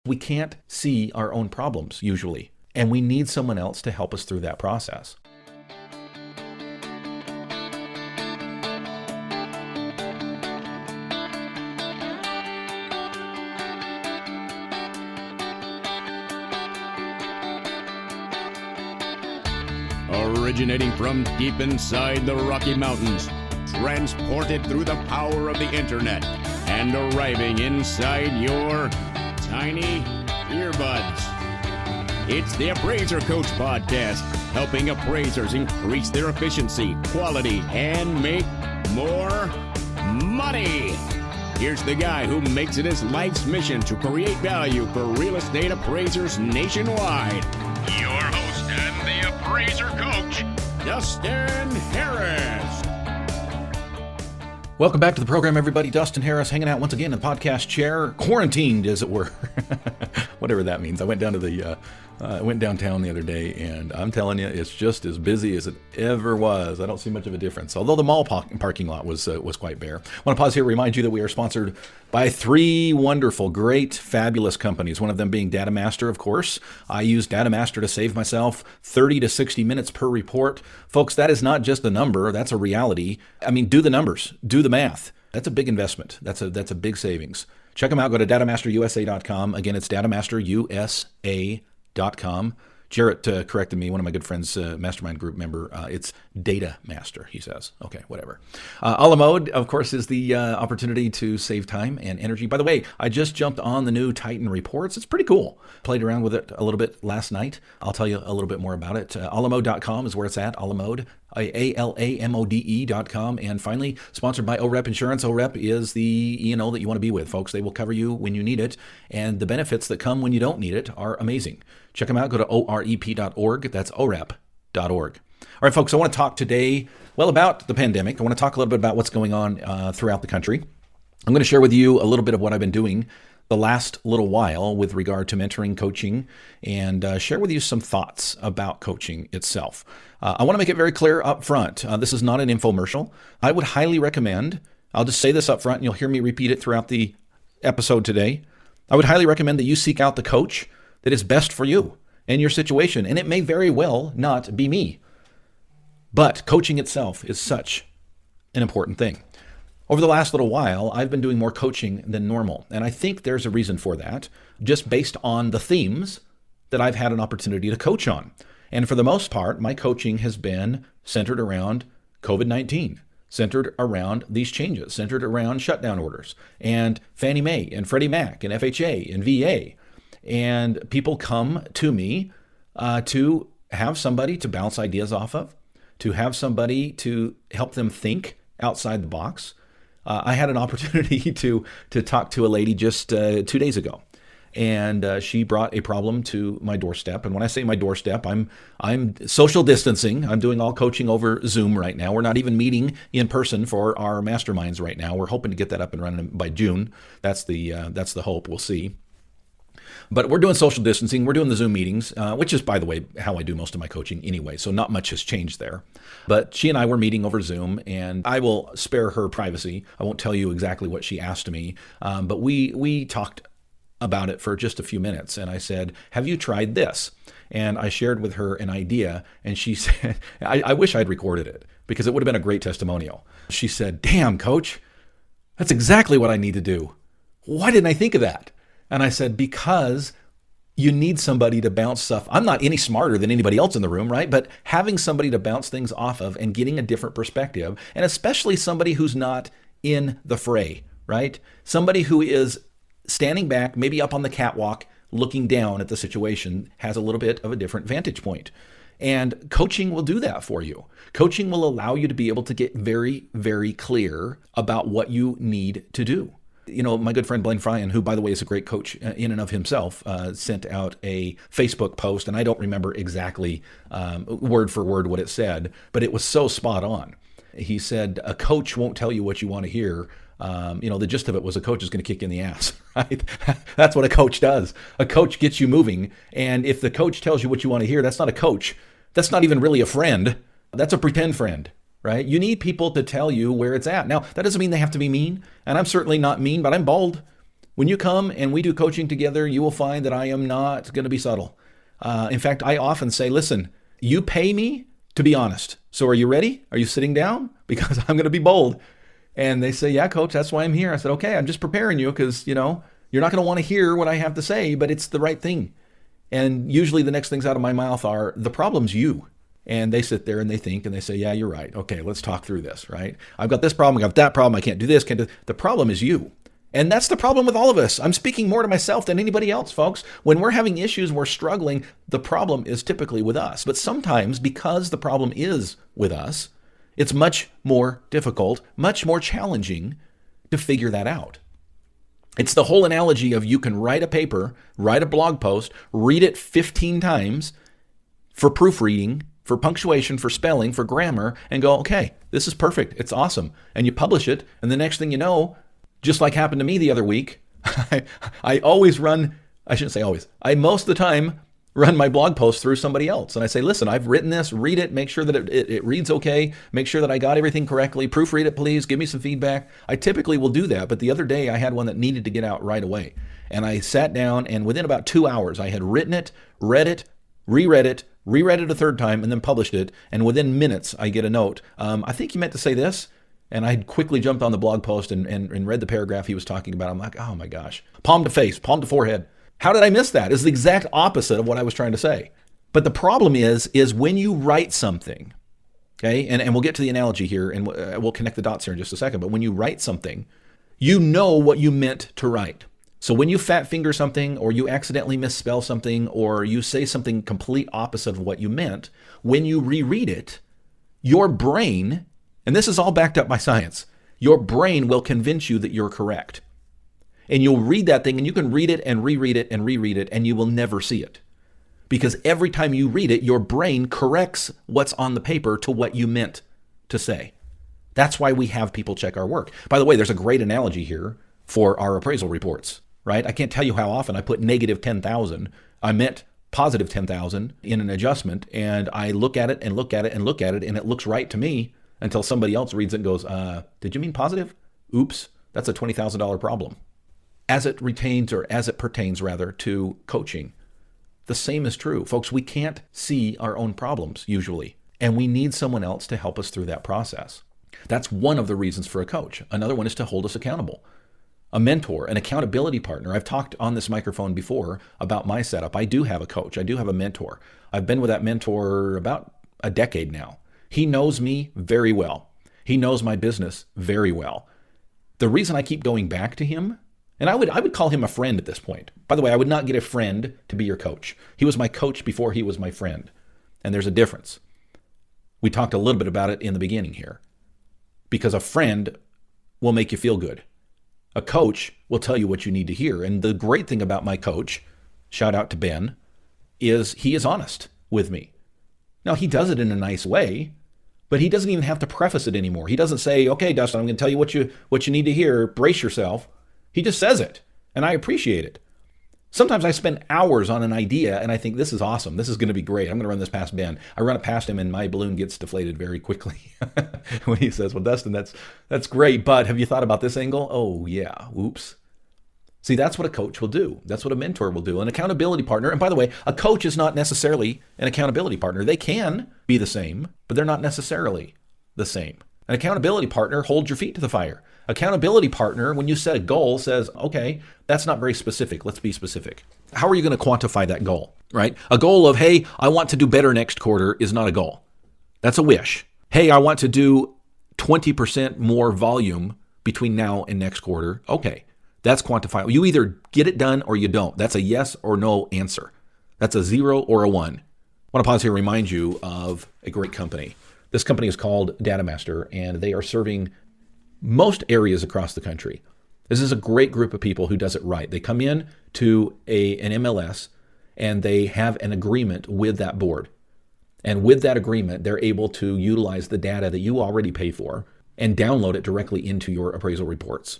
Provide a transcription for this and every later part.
We can't see our own problems usually, and we need someone else to help us through that process. Originating from deep inside the Rocky Mountains, transported through the power of the internet, and arriving inside your tiny earbuds. It's the Appraiser Coach Podcast, helping appraisers increase their efficiency, quality, and make more money. Here's the guy who makes it his life's mission to create value for real estate appraisers nationwide. Your host and the Appraiser Coach, Dustin Harris. Welcome back to the program, everybody. Dustin Harris hanging out once again in the podcast chair, quarantined, as it were. Whatever that means. I went down to went downtown the other day, and I'm telling you, it's just as busy as it ever was. I don't see much of a difference, although the mall parking lot was quite bare. I want to pause here to remind you that we are sponsored by three wonderful, great, fabulous companies, one of them being DataMaster, of course. I use DataMaster to save myself 30 to 60 minutes per report. Folks, that is not just a number, that's a reality. I mean, do the numbers, do the math. That's a big investment. That's a big savings. Check them out. Go to datamasterusa.com. Again, it's datamasterusa.com. Jarrett corrected me, one of my good friends, mastermind group member. It's DataMaster, he says. Okay, whatever. A la mode, of course, is the opportunity to save time and energy. By the way, I just jumped on the new Titan reports. It's pretty cool. Played around with it a little bit last night. I'll tell you a little bit more about it. Alamode.com is where it's at. Alamode. ALAMODE.com. And finally, sponsored by OREP Insurance. OREP is the E&O that you want to be with, folks. They will cover you when you need it, and the benefits that come when you don't need it are amazing. Check them out. Go to orep.org. That's orep.org. All right, folks, I want to talk today, about the pandemic. I want to talk a little bit about what's going on throughout the country. I'm going to share with you a little bit of what I've been doing the last little while with regard to mentoring, coaching, and share with you some thoughts about coaching itself. I want to make it very clear up front. This is not an infomercial. I would highly recommend, I'll just say this up front, and you'll hear me repeat it throughout the episode today. I would highly recommend that you seek out the coach that is best for you and your situation. And it may very well not be me. But coaching itself is such an important thing. Over the last little while, I've been doing more coaching than normal. And I think there's a reason for that, just based on the themes that I've had an opportunity to coach on. And for the most part, my coaching has been centered around COVID-19, centered around these changes, centered around shutdown orders, and Fannie Mae and Freddie Mac and FHA and VA. And people come to me to have somebody to bounce ideas off of, to have somebody to help them think outside the box. I had an opportunity to talk to a lady just 2 days ago, and she brought a problem to my doorstep. And when I say my doorstep, I'm social distancing. I'm doing all coaching over Zoom right now. We're not even meeting in person for our masterminds right now. We're hoping to get that up and running by June. That's the hope. We'll see. But we're doing social distancing. We're doing the Zoom meetings, which is, by the way, how I do most of my coaching anyway. So not much has changed there. But she and I were meeting over Zoom, and I will spare her privacy. I won't tell you exactly what she asked me. But we talked about it for just a few minutes. And I said, have you tried this? And I shared with her an idea. And she said, I wish I'd recorded it because it would have been a great testimonial. She said, damn, coach, that's exactly what I need to do. Why didn't I think of that? And I said, because you need somebody to bounce stuff. I'm not any smarter than anybody else in the room, right? But having somebody to bounce things off of and getting a different perspective, and especially somebody who's not in the fray, right? Somebody who is standing back, maybe up on the catwalk, looking down at the situation, has a little bit of a different vantage point. And coaching will do that for you. Coaching will allow you to be able to get very, very clear about what you need to do. You know, my good friend Blaine Fryan, who, by the way, is a great coach in and of himself, sent out a Facebook post, and I don't remember exactly word for word what it said, but it was so spot on. He said, a coach won't tell you what you want to hear. The gist of it was a coach is going to kick you in the ass, right? That's what a coach does. A coach gets you moving, and if the coach tells you what you want to hear, that's not a coach. That's not even really a friend. That's a pretend friend. Right? You need people to tell you where it's at. Now, that doesn't mean they have to be mean, and I'm certainly not mean, but I'm bold. When you come and we do coaching together, you will find that I am not going to be subtle. In fact, I often say, listen, you pay me to be honest. So are you ready? Are you sitting down? Because I'm going to be bold. And they say, yeah, coach, that's why I'm here. I said, okay, I'm just preparing you because, you're not going to want to hear what I have to say, but it's the right thing. And usually the next things out of my mouth are, the problem's you. And they sit there and they think and they say, yeah, you're right. Okay, let's talk through this, right? I've got this problem, I've got that problem, I can't do this, can't do. The problem is you. And that's the problem with all of us. I'm speaking more to myself than anybody else, folks. When we're having issues, we're struggling, the problem is typically with us. But sometimes because the problem is with us, it's much more difficult, much more challenging to figure that out. It's the whole analogy of you can write a paper, write a blog post, read it 15 times for proofreading, for punctuation, for spelling, for grammar, and go, okay, this is perfect. It's awesome. And you publish it, and the next thing you know, just like happened to me the other week, I always run, I shouldn't say always, I most of the time run my blog post through somebody else. And I say, listen, I've written this, read it, make sure that it reads okay, make sure that I got everything correctly, proofread it, please, give me some feedback. I typically will do that, but the other day I had one that needed to get out right away. And I sat down, and within about 2 hours, I had written it, read it, reread it a third time, and then published it. And within minutes, I get a note. I think you meant to say this. And I quickly jumped on the blog post and read the paragraph he was talking about. I'm like, oh my gosh, palm to face, palm to forehead. How did I miss that? It's the exact opposite of what I was trying to say. But the problem is when you write something, okay, and we'll get to the analogy here, and we'll connect the dots here in just a second, but when you write something, you know what you meant to write. So when you fat finger something, or you accidentally misspell something, or you say something complete opposite of what you meant, when you reread it, your brain, and this is all backed up by science, your brain will convince you that you're correct. And you'll read that thing, and you can read it and reread it and reread it, and you will never see it. Because every time you read it, your brain corrects what's on the paper to what you meant to say. That's why we have people check our work. By the way, there's a great analogy here for our appraisal reports, right? I can't tell you how often I put negative 10,000. I meant positive 10,000 in an adjustment, and I look at it and look at it and look at it, and it looks right to me until somebody else reads it and goes, did you mean positive? Oops, that's a $20,000 problem. As it pertains to coaching, the same is true. Folks, we can't see our own problems usually, and we need someone else to help us through that process. That's one of the reasons for a coach. Another one is to hold us accountable. A mentor, an accountability partner. I've talked on this microphone before about my setup. I do have a coach. I do have a mentor. I've been with that mentor about a decade now. He knows me very well. He knows my business very well. The reason I keep going back to him, and I would call him a friend at this point. By the way, I would not get a friend to be your coach. He was my coach before he was my friend. And there's a difference. We talked a little bit about it in the beginning here. Because a friend will make you feel good. A coach will tell you what you need to hear. And the great thing about my coach, shout out to Ben, is he is honest with me. Now, he does it in a nice way, but he doesn't even have to preface it anymore. He doesn't say, okay, Dustin, I'm going to tell you what you need to hear. Brace yourself. He just says it, and I appreciate it. Sometimes I spend hours on an idea, and I think, this is awesome. This is going to be great. I'm going to run this past Ben. I run it past him, and my balloon gets deflated very quickly when he says, well, Dustin, that's great, but have you thought about this angle? Oh, yeah. Whoops. See, that's what a coach will do. That's what a mentor will do. An accountability partner, and by the way, a coach is not necessarily an accountability partner. They can be the same, but they're not necessarily the same. An accountability partner holds your feet to the fire. Accountability partner, when you set a goal, says, okay, that's not very specific. Let's be specific. How are you going to quantify that goal, right? A goal of, hey, I want to do better next quarter is not a goal. That's a wish. Hey, I want to do 20% more volume between now and next quarter. Okay, that's quantifiable. You either get it done or you don't. That's a yes or no answer. That's a 0 or a 1. I want to pause here and remind you of a great company. This company is called DataMaster, and they are serving most areas across the country. This is a great group of people who does it right. They come in to an MLS, and they have an agreement with that board. And with that agreement, they're able to utilize the data that you already pay for and download it directly into your appraisal reports.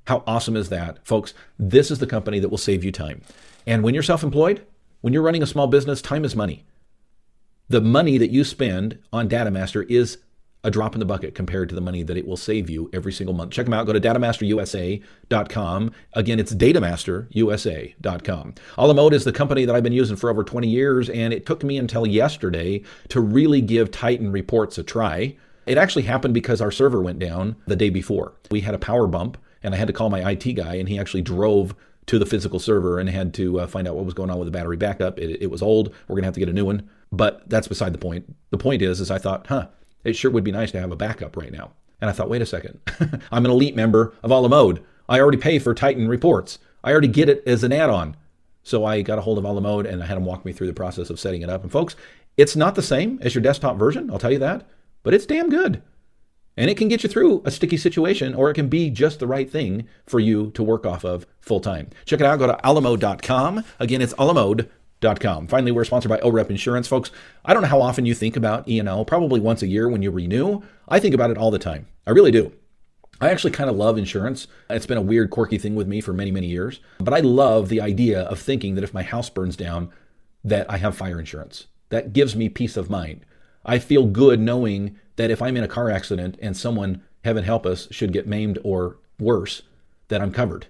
How awesome is that? Folks, this is the company that will save you time. And when you're self-employed, when you're running a small business, time is money. The money that you spend on DataMaster is a drop in the bucket compared to the money that it will save you every single month. Check them out. Go to datamasterusa.com. Again, it's datamasterusa.com. A la Mode is the company that I've been using for over 20 years, and it took me until yesterday to really give Titan reports a try. It actually happened because our server went down the day before. We had a power bump, and I had to call my IT guy, and he actually drove to the physical server and had to find out what was going on with the battery backup. It was old. We're going to have to get a new one, but that's beside the point. The point is I thought, it sure would be nice to have a backup right now. And I thought, wait a second, I'm an elite member of A la Mode. I already pay for Titan reports. I already get it as an add-on. So I got a hold of A la Mode and I had them walk me through the process of setting it up. And folks, it's not the same as your desktop version, I'll tell you that, but it's damn good. And it can get you through a sticky situation, or it can be just the right thing for you to work off of full time. Check it out. Go to alamode.com. Again, it's alamode.com. Finally, we're sponsored by OREP Insurance. Folks, I don't know how often you think about E&O, probably once a year when you renew. I think about it all the time. I really do. I actually kind of love insurance. It's been a weird, quirky thing with me for many, many years. But I love the idea of thinking that if my house burns down, that I have fire insurance. That gives me peace of mind. I feel good knowing that if I'm in a car accident and someone, heaven help us, should get maimed or worse, that I'm covered,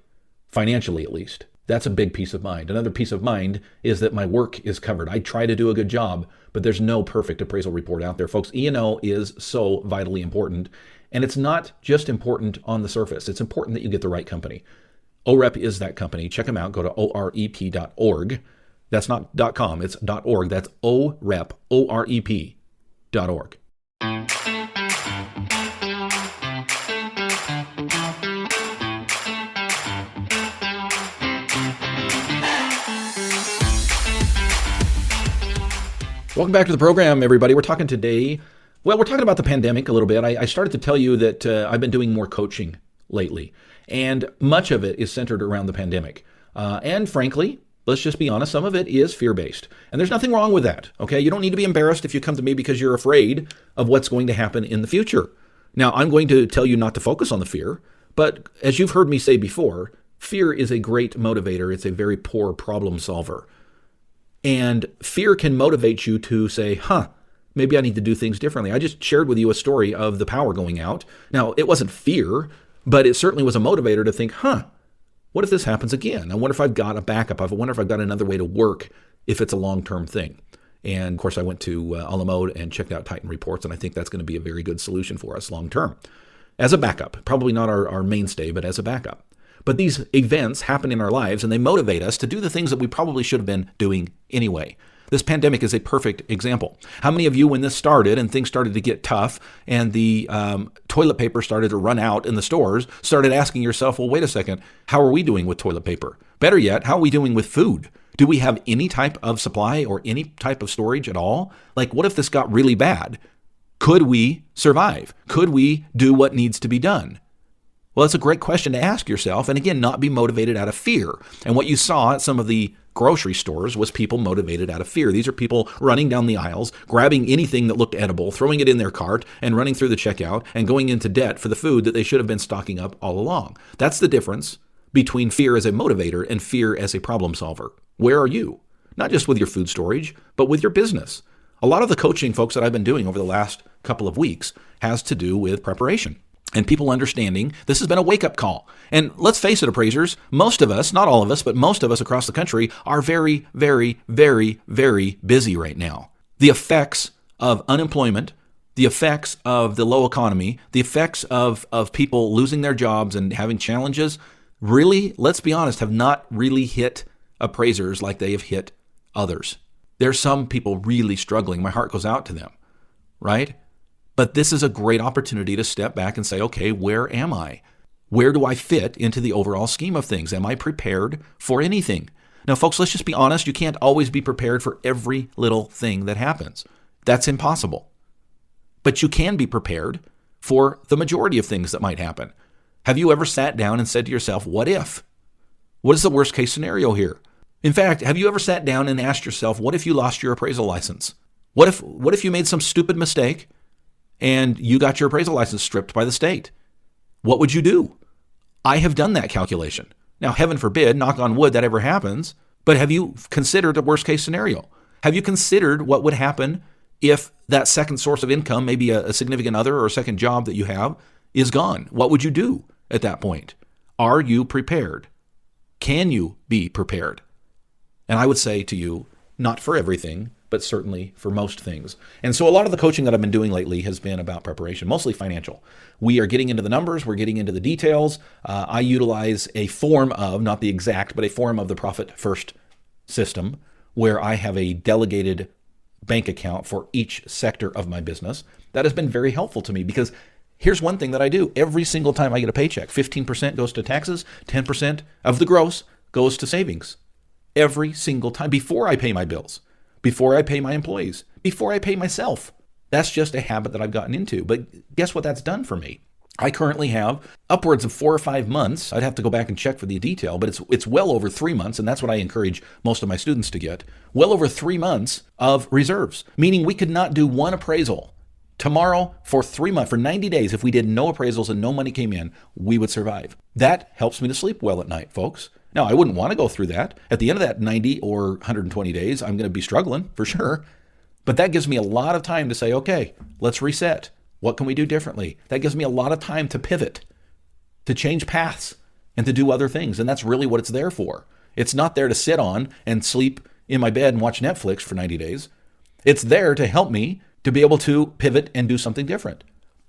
financially at least. That's a big peace of mind. Another peace of mind is that my work is covered. I try to do a good job, but there's no perfect appraisal report out there. Folks, E&O is so vitally important, and it's not just important on the surface. It's important that you get the right company. OREP is that company. Check them out. Go to orep.org. That's not .com, it's .org. That's OREP, OREP.org. Welcome back to the program, everybody. We're talking today, we're talking about the pandemic a little bit. I started to tell you that I've been doing more coaching lately, and much of it is centered around the pandemic. And frankly, let's just be honest, some of it is fear-based. And there's nothing wrong with that, okay? You don't need to be embarrassed if you come to me because you're afraid of what's going to happen in the future. Now, I'm going to tell you not to focus on the fear, but as you've heard me say before, fear is a great motivator. It's a very poor problem solver. And fear can motivate you to say, maybe I need to do things differently. I just shared with you a story of the power going out. Now, it wasn't fear, but it certainly was a motivator to think, what if this happens again? I wonder if I've got a backup. I wonder if I've got another way to work if it's a long-term thing. And of course, I went to A la Mode and checked out Titan reports, and I think that's going to be a very good solution for us long-term. As a backup, probably not our mainstay, but as a backup. But these events happen in our lives, and they motivate us to do the things that we probably should have been doing anyway. This pandemic is a perfect example. How many of you, when this started and things started to get tough and the toilet paper started to run out in the stores, started asking yourself, well, wait a second, how are we doing with toilet paper? Better yet, how are we doing with food? Do we have any type of supply or any type of storage at all? Like, what if this got really bad? Could we survive? Could we do what needs to be done? Well, it's a great question to ask yourself, and again, not be motivated out of fear. And what you saw at some of the grocery stores was people motivated out of fear. These are people running down the aisles, grabbing anything that looked edible, throwing it in their cart, and running through the checkout and going into debt for the food that they should have been stocking up all along. That's the difference between fear as a motivator and fear as a problem solver. Where are you? Not just with your food storage, but with your business. A lot of the coaching, folks, that I've been doing over the last couple of weeks has to do with preparation. And people understanding this has been a wake-up call. And let's face it, appraisers, most of us, not all of us, but most of us across the country are very, very, very, very busy right now. The effects of unemployment, the effects of the low economy, the effects of people losing their jobs and having challenges, really, let's be honest, have not really hit appraisers like they have hit others. There's some people really struggling. My heart goes out to them, right? But this is a great opportunity to step back and say, okay, where am I? Where do I fit into the overall scheme of things? Am I prepared for anything? Now, folks, let's just be honest. You can't always be prepared for every little thing that happens. That's impossible. But you can be prepared for the majority of things that might happen. Have you ever sat down and said to yourself, what if? What is the worst case scenario here? In fact, have you ever sat down and asked yourself, what if you lost your appraisal license? What if you made some stupid mistake and you got your appraisal license stripped by the state? What would you do? I have done that calculation. Now, heaven forbid, knock on wood, that ever happens, but have you considered a worst case scenario? Have you considered what would happen if that second source of income, maybe a significant other or a second job that you have, is gone? What would you do at that point? Are you prepared? Can you be prepared? And I would say to you, not for everything, but certainly for most things. And so a lot of the coaching that I've been doing lately has been about preparation, mostly financial. We are getting into the numbers, we're getting into the details. I utilize a form of, not the exact, but a form of the Profit First system, where I have a delegated bank account for each sector of my business. That has been very helpful to me, because here's one thing that I do. Every single time I get a paycheck, 15% goes to taxes, 10% of the gross goes to savings. Every single time, before I pay my bills, before I pay my employees, before I pay myself. That's just a habit that I've gotten into. But guess what that's done for me? I currently have upwards of 4 or 5 months. I'd have to go back and check for the detail, but it's well over 3 months, and that's what I encourage most of my students to get. Well over 3 months of reserves, meaning we could not do one appraisal tomorrow for 3 months, for 90 days. If we did no appraisals and no money came in, we would survive. That helps me to sleep well at night, folks. Now, I wouldn't want to go through that. At the end of that 90 or 120 days, I'm going to be struggling for sure. But that gives me a lot of time to say, okay, let's reset. What can we do differently? That gives me a lot of time to pivot, to change paths, and to do other things. And that's really what it's there for. It's not there to sit on and sleep in my bed and watch Netflix for 90 days. It's there to help me to be able to pivot and do something different.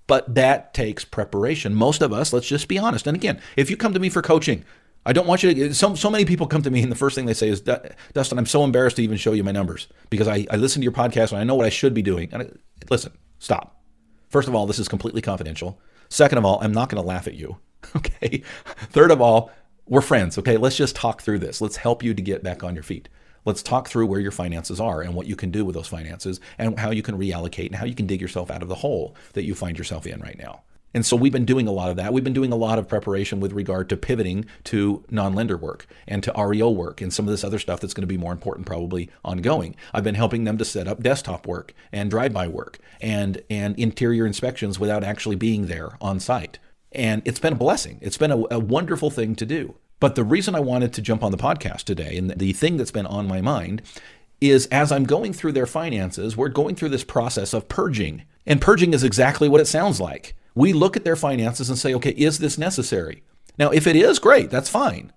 But that takes preparation. Most of us, let's just be honest. And again, if you come to me for coaching, I don't want you to, so many people come to me and the first thing they say is, Dustin, I'm so embarrassed to even show you my numbers because I listen to your podcast and I know what I should be doing. And listen, stop. First of all, this is completely confidential. Second of all, I'm not going to laugh at you. Okay. Third of all, we're friends. Okay. Let's just talk through this. Let's help you to get back on your feet. Let's talk through where your finances are and what you can do with those finances and how you can reallocate and how you can dig yourself out of the hole that you find yourself in right now. And so we've been doing a lot of that. We've been doing a lot of preparation with regard to pivoting to non-lender work and to REO work and some of this other stuff that's going to be more important probably ongoing. I've been helping them to set up desktop work and drive-by work and interior inspections without actually being there on site. And it's been a blessing. It's been a wonderful thing to do. But the reason I wanted to jump on the podcast today and the thing that's been on my mind is as I'm going through their finances, we're going through this process of purging. And purging is exactly what it sounds like. We look at their finances and say, okay, is this necessary? Now, if it is, great, that's fine.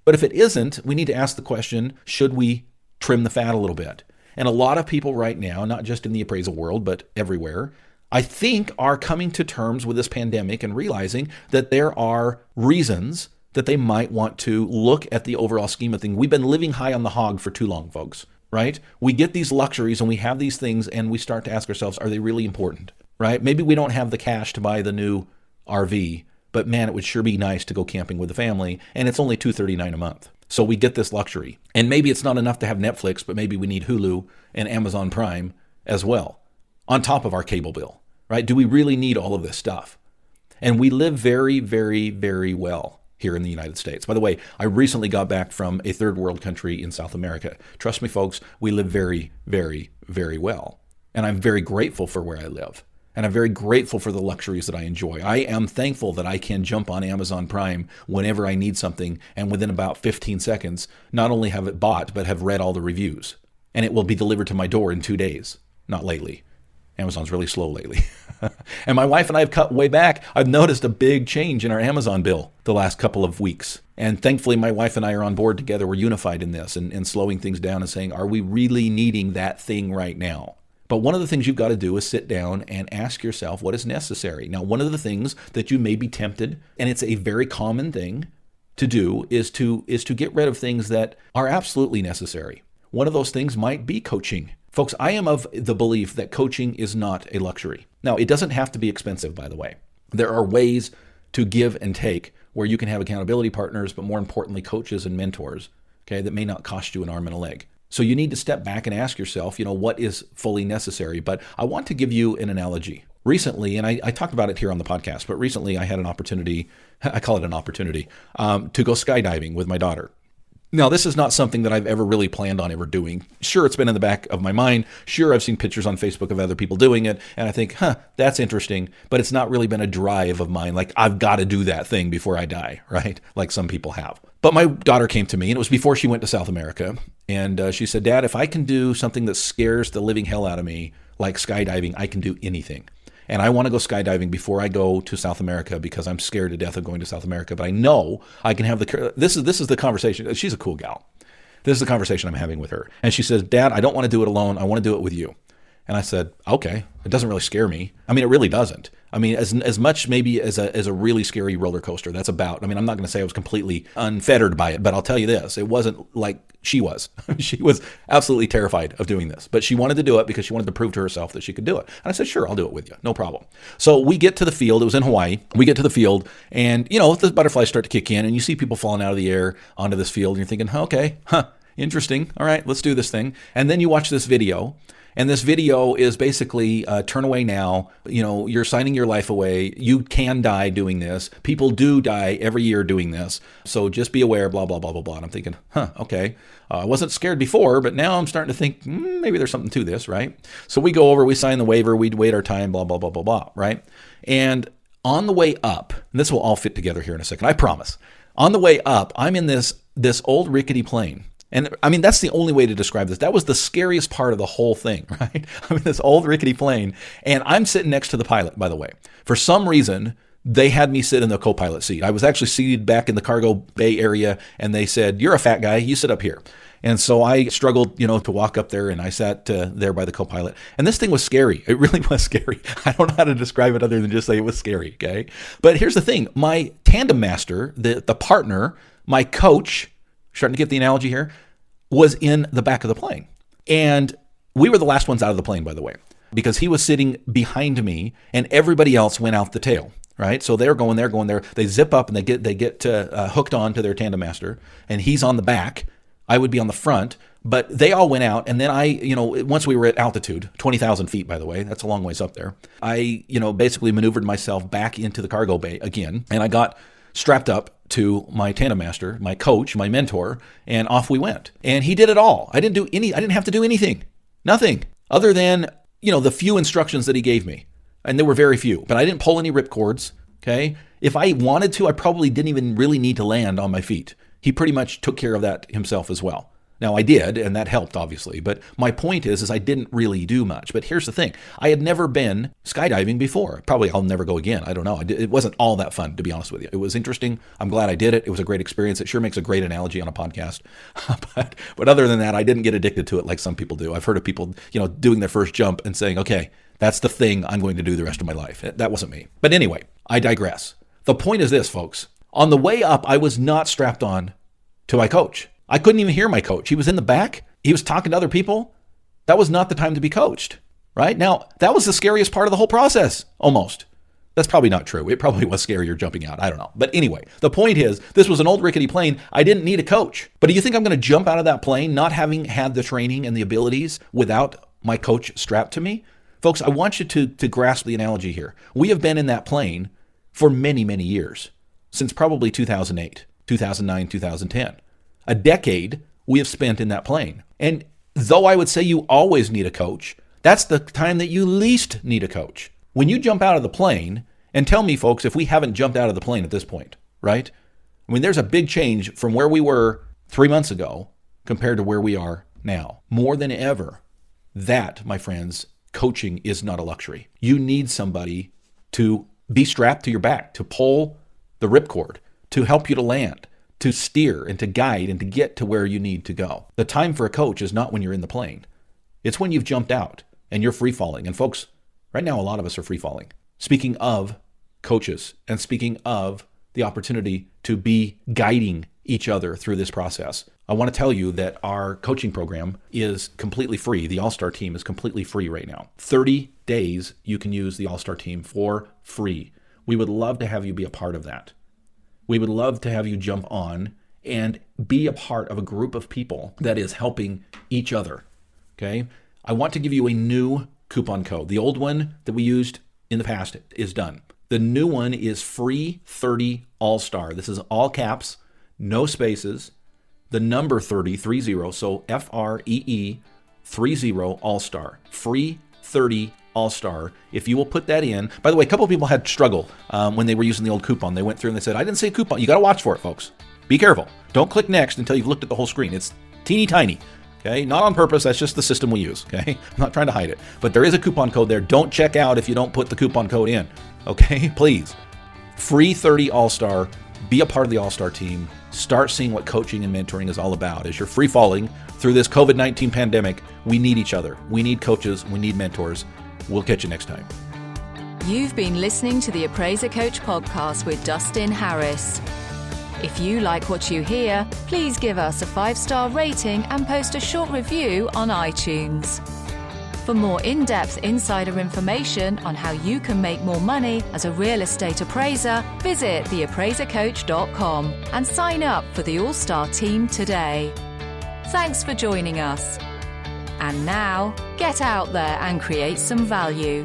But if it isn't, we need to ask the question, should we trim the fat a little bit? And a lot of people right now, not just in the appraisal world, but everywhere, I think are coming to terms with this pandemic and realizing that there are reasons that they might want to look at the overall scheme of things. We've been living high on the hog for too long, folks, right? We get these luxuries and we have these things and we start to ask ourselves, are they really important? Right? Maybe we don't have the cash to buy the new RV, but man, it would sure be nice to go camping with the family, and it's only $239 a month. So we get this luxury. And maybe it's not enough to have Netflix, but maybe we need Hulu and Amazon Prime as well, on top of our cable bill, right? Do we really need all of this stuff? And we live very, very, very well here in the United States. By the way, I recently got back from a third world country in South America. Trust me, folks, we live very, very, very well. And I'm very grateful for where I live. And I'm very grateful for the luxuries that I enjoy. I am thankful that I can jump on Amazon Prime whenever I need something and within about 15 seconds, not only have it bought, but have read all the reviews. And it will be delivered to my door in 2 days. Not lately. Amazon's really slow lately. And my wife and I have cut way back. I've noticed a big change in our Amazon bill the last couple of weeks. And thankfully, my wife and I are on board together. We're unified in this and slowing things down and saying, are we really needing that thing right now? But one of the things you've got to do is sit down and ask yourself what is necessary. Now, one of the things that you may be tempted, and it's a very common thing to do, is to get rid of things that are absolutely necessary. One of those things might be coaching. Folks, I am of the belief that coaching is not a luxury. Now, it doesn't have to be expensive, by the way. There are ways to give and take where you can have accountability partners, but more importantly, coaches and mentors, okay, that may not cost you an arm and a leg. So you need to step back and ask yourself, what is fully necessary? But I want to give you an analogy. Recently, and I talked about it here on the podcast, but recently I had an opportunity, I call it an opportunity, to go skydiving with my daughter. Now, this is not something that I've ever really planned on ever doing. Sure, it's been in the back of my mind. Sure, I've seen pictures on Facebook of other people doing it, and I think, that's interesting, but it's not really been a drive of mine, like I've got to do that thing before I die, right? Like some people have. But my daughter came to me, and it was before she went to South America. And she said, Dad, if I can do something that scares the living hell out of me, like skydiving, I can do anything. And I want to go skydiving before I go to South America because I'm scared to death of going to South America. But I know I can have this is the conversation. She's a cool gal. This is the conversation I'm having with her. And she says, Dad, I don't want to do it alone. I want to do it with you. And I said, okay, it doesn't really scare me. I mean, it really doesn't. I mean, as much maybe as a really scary roller coaster. That's about. I mean, I'm not going to say I was completely unfettered by it, but I'll tell you this: it wasn't like she was. She was absolutely terrified of doing this, but she wanted to do it because she wanted to prove to herself that she could do it. And I said, sure, I'll do it with you, no problem. So we get to the field. It was in Hawaii. We get to the field, and the butterflies start to kick in, and you see people falling out of the air onto this field, and you're thinking, okay, interesting. All right, let's do this thing. And then you watch this video. And this video is basically turn away now. You're signing your life away. You can die doing this. People do die every year doing this. So just be aware, blah, blah, blah, blah, blah. And I'm thinking, okay. I wasn't scared before, but now I'm starting to think maybe there's something to this, right? So we go over, we sign the waiver, we wait our time, blah, blah, blah, blah, blah, right? And on the way up, and this will all fit together here in a second, I promise. On the way up, I'm in this old rickety plane. And I mean, that's the only way to describe this. That was the scariest part of the whole thing, right? I mean, this old rickety plane, and I'm sitting next to the pilot, by the way. For some reason, they had me sit in the co-pilot seat. I was actually seated back in the cargo bay area, and they said, you're a fat guy, you sit up here. And so I struggled, to walk up there, and I sat there by the co-pilot. And this thing was scary. It really was scary. I don't know how to describe it other than just say it was scary, okay? But here's the thing. My tandem master, the partner, my coach, starting to get the analogy here, was in the back of the plane. And we were the last ones out of the plane, by the way, because he was sitting behind me and everybody else went out the tail, right? So they're going there. They zip up and they get hooked on to their tandem master, and he's on the back. I would be on the front, but they all went out. And then once we were at altitude, 20,000 feet, by the way, that's a long ways up there. I, basically maneuvered myself back into the cargo bay again, and I got strapped up to my tandem master, my coach, my mentor, and off we went. And he did it all. I didn't have to do anything. Nothing. Other than, the few instructions that he gave me. And there were very few. But I didn't pull any ripcords, okay? If I wanted to, I probably didn't even really need to land on my feet. He pretty much took care of that himself as well. Now, I did, and that helped, obviously. But my point is I didn't really do much. But here's the thing. I had never been skydiving before. Probably I'll never go again. I don't know. It wasn't all that fun, to be honest with you. It was interesting. I'm glad I did it. It was a great experience. It sure makes a great analogy on a podcast. But other than that, I didn't get addicted to it like some people do. I've heard of people, doing their first jump and saying, okay, that's the thing I'm going to do the rest of my life. That wasn't me. But anyway, I digress. The point is this, folks. On the way up, I was not strapped on to my coach. I couldn't even hear my coach. He was in the back. He was talking to other people. That was not the time to be coached, right? Now, that was the scariest part of the whole process, almost. That's probably not true. It probably was scarier jumping out. I don't know. But anyway, the point is, this was an old rickety plane. I didn't need a coach. But do you think I'm going to jump out of that plane not having had the training and the abilities without my coach strapped to me? Folks, I want you to grasp the analogy here. We have been in that plane for many, many years, since probably 2008, 2009, 2010. A decade we have spent in that plane. And though I would say you always need a coach, that's the time that you least need a coach. When you jump out of the plane, and tell me, folks, if we haven't jumped out of the plane at this point, right? I mean, there's a big change from where we were 3 months ago compared to where we are now. More than ever, that, my friends, coaching is not a luxury. You need somebody to be strapped to your back, to pull the ripcord, to help you to land, to steer and to guide and to get to where you need to go. The time for a coach is not when you're in the plane. It's when you've jumped out and you're free falling. And folks, right now, a lot of us are free falling. Speaking of coaches and speaking of the opportunity to be guiding each other through this process, I want to tell you that our coaching program is completely free. The All-Star Team is completely free right now. 30 days you can use the All-Star Team for free. We would love to have you be a part of that. We would love to have you jump on and be a part of a group of people that is helping each other, okay? I want to give you a new coupon code. The old one that we used in the past is done. The new one is free 30 All-Star. This is all caps, no spaces, the number 30, so FREE 30 All-Star. Free 30 All-Star. If you will put that in. By the way, a couple of people had struggle when they were using the old coupon. They went through and they said, I didn't see a coupon. You got to watch for it, folks. Be careful. Don't click next until you've looked at the whole screen. It's teeny tiny. Okay, not on purpose. That's just the system we use. Okay, I'm not trying to hide it, but there is a coupon code there. Don't check out if you don't put the coupon code in. Okay, please. Free 30 All-Star. Be a part of the All-Star team. Start seeing what coaching and mentoring is all about. As you're free falling through this COVID-19 pandemic, we need each other. We need coaches. We need mentors. We'll catch you next time. You've been listening to the Appraiser Coach podcast with Dustin Harris. If you like what you hear, please give us a 5-star rating and post a short review on iTunes. For more in-depth insider information on how you can make more money as a real estate appraiser, visit theappraisercoach.com and sign up for the All-Star team today. Thanks for joining us. And now, get out there and create some value.